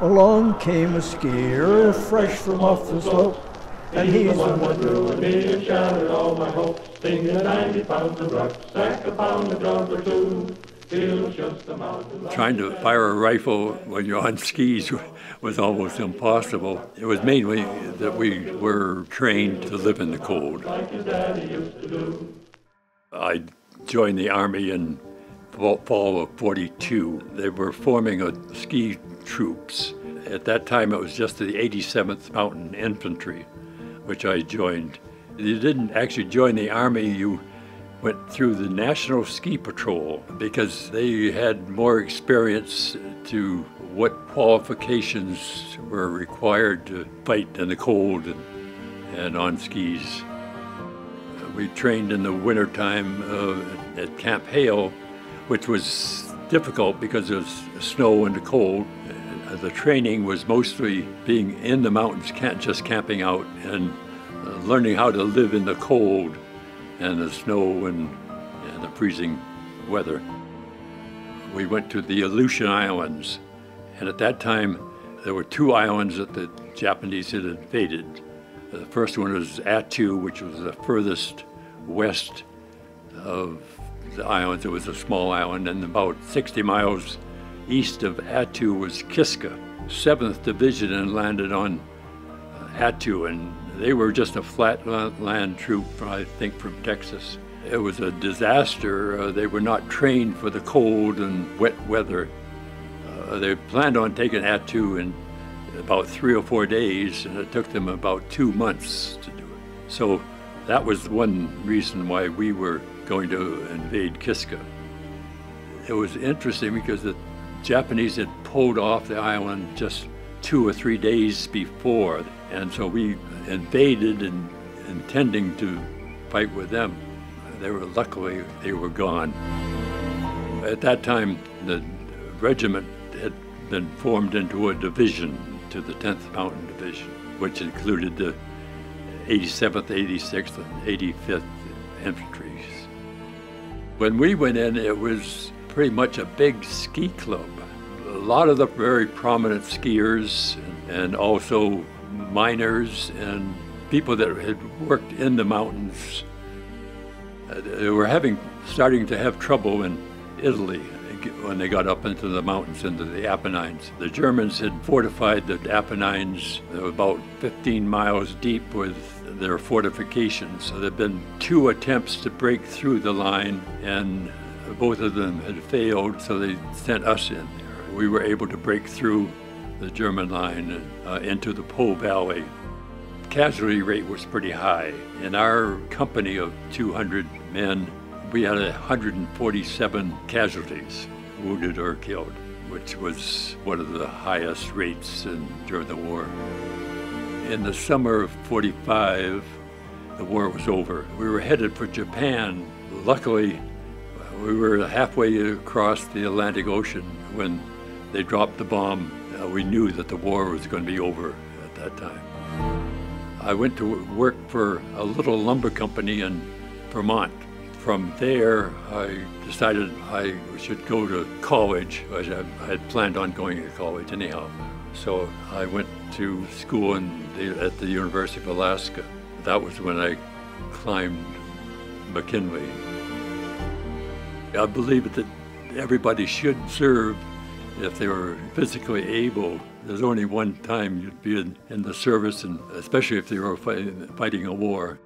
Along came a skier, fresh from off the slope, and he's the one that ruined me and shattered all my hopes. Thinking a 90 pounds of rucksack, a pound of grub or two. Trying to fire a rifle when you're on skis was almost impossible. It was mainly that we were trained to live in the cold. I joined the Army in fall of '42. They were forming a ski troops. At that time, it was just the 87th Mountain Infantry, which I joined. You didn't actually join the Army, you went through the National Ski Patrol because they had more experience to what qualifications were required to fight in the cold and on skis. We trained in the wintertime at Camp Hale, which was difficult because of snow and the cold. The training was mostly being in the mountains, just camping out and learning how to live in the cold and the snow and the freezing weather. We went to the Aleutian Islands, and at that time there were two islands that the Japanese had invaded. The first one was Attu, which was the furthest west of the islands. It was a small island, and about 60 miles east of Attu was Kiska. 7th Division and landed on Attu, and they were just a flat land troop, I think, from Texas. It was a disaster. They were not trained for the cold and wet weather. They planned on taking Attu in about 3 or 4 days, and it took them about 2 months to do it. So that was one reason why we were going to invade Kiska. It was interesting because the Japanese had pulled off the island just 2 or 3 days before, and so we invaded and intending to fight with them. Luckily, they were gone. At that time, the regiment had been formed into a division to the 10th Mountain Division, which included the 87th, 86th, and 85th Infantries. When we went in, it was pretty much a big ski club. A lot of the very prominent skiers and also miners and people that had worked in the mountains. They were starting to have trouble in Italy when they got up into the mountains, into the Apennines. The Germans had fortified the Apennines. They were about 15 miles deep with their fortifications. So there had been 2 attempts to break through the line, and both of them had failed, so they sent us in there. We were able to break through the German line into the Po Valley. Casualty rate was pretty high. In our company of 200 men, we had 147 casualties, wounded or killed, which was one of the highest rates during the war. In the summer of '45, the war was over. We were headed for Japan. Luckily, we were halfway across the Atlantic Ocean when they dropped the bomb. We knew that the war was going to be over at that time. I went to work for a little lumber company in Vermont. From there, I decided I should go to college. I had planned on going to college anyhow. So I went to school at the University of Alaska. That was when I climbed McKinley. I believe that everybody should serve if they were physically able. There's only one time you'd be in the service, and especially if they were fighting a war.